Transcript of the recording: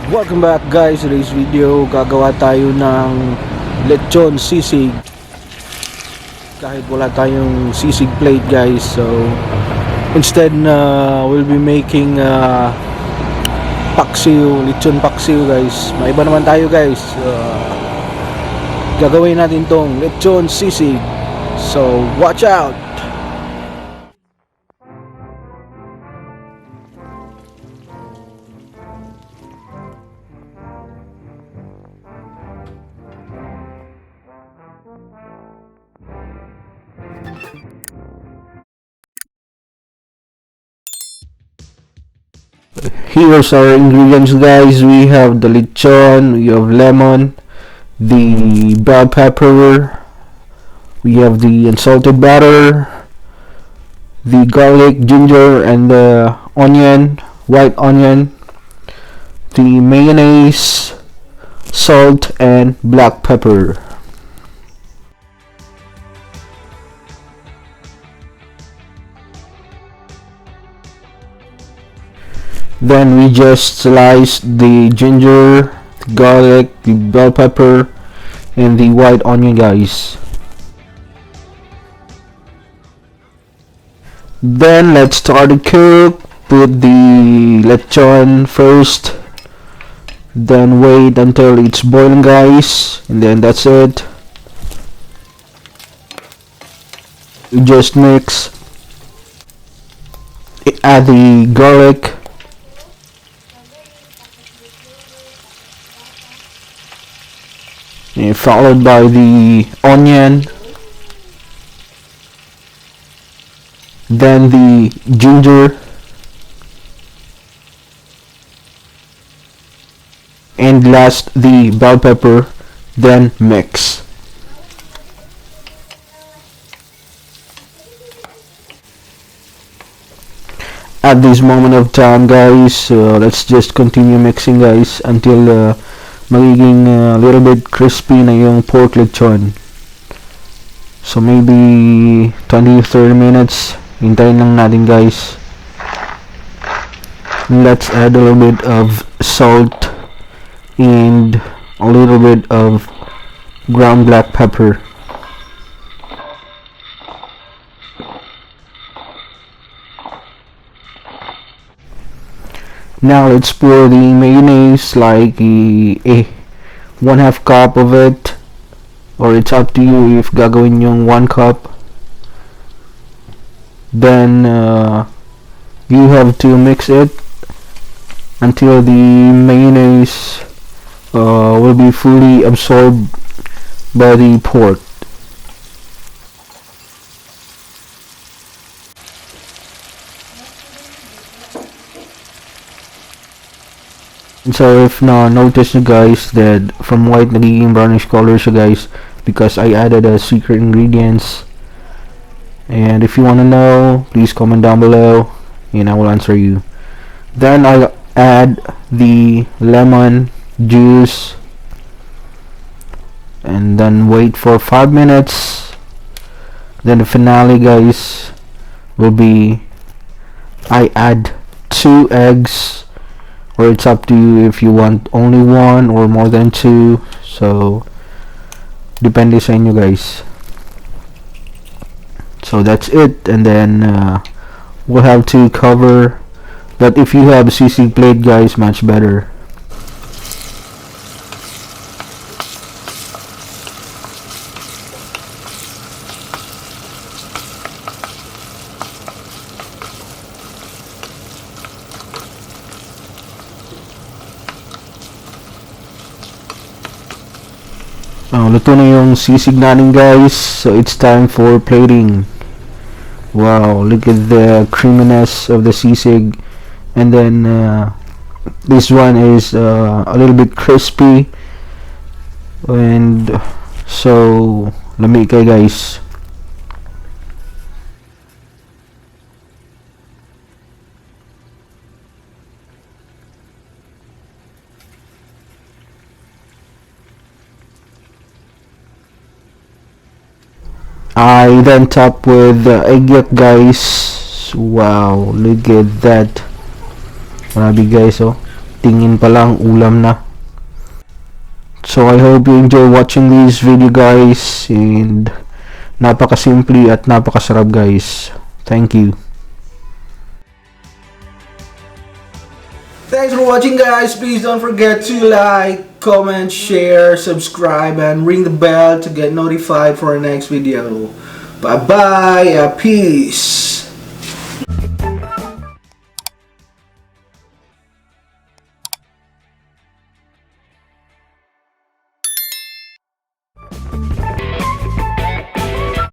Welcome back guys. Today's video, gagawa tayo ng Lechon Sisig kahit wala tayong sisig plate guys. So instead we'll be making paksiw, lechon paksiw guys. Maiba naman tayo guys. Gagawin natin tong Lechon Sisig. So watch out. Here's our ingredients guys. We have the lechon, we have lemon, the bell pepper, we have the unsalted butter, the garlic, ginger, and the onion, white onion, the mayonnaise, salt, and black pepper. Then we just slice the ginger, the garlic, the bell pepper, and the white onion guys. Then let's start to cook. Put the lechon first, then wait until it's boiling guys, and then that's it. You just mix, add the garlic, followed by the onion, then the ginger, and last the bell pepper, then mix. At this moment of time guys, let's just continue mixing guys until magiging a little bit crispy na yung pork lechon. So maybe 20-30 minutes. Hintayin lang natin guys. Let's add a little bit of salt and a little bit of ground black pepper. Now let's pour the mayonnaise, like a 1/2 cup of it, or it's up to you if gagawin yung 1 cup. Then you have to mix it until the mayonnaise will be fully absorbed by the pork. So if notice nyo guys that from white nagiging brownish color siya guys, because I added a secret ingredients. And if you wanna know, please comment down below and I will answer you. Then I'll add the lemon juice and then wait for 5 minutes. Then the finale guys will be I add 2 eggs, or it's up to you if you want only 1 or more than 2. So depende sa inyo guys. So that's it, and then we'll have to cover. But if you have a sisig plate guys, much better. Luto na yung sisig natin guys, so it's time for plating. Wow, look at the creaminess of the sisig, and then this one is a little bit crispy, and so lamig kayo guys. I then top with egg yolk guys. Wow, look at that. Grabe guys, oh. tingin pa lang ulam na. So I hope you enjoy watching this video guys, and napakasimple at napakasarap guys. Thank you. Thanks for watching guys. Please don't forget to like, comment, share, subscribe, and ring the bell to get notified for our next video. Bye bye. Peace.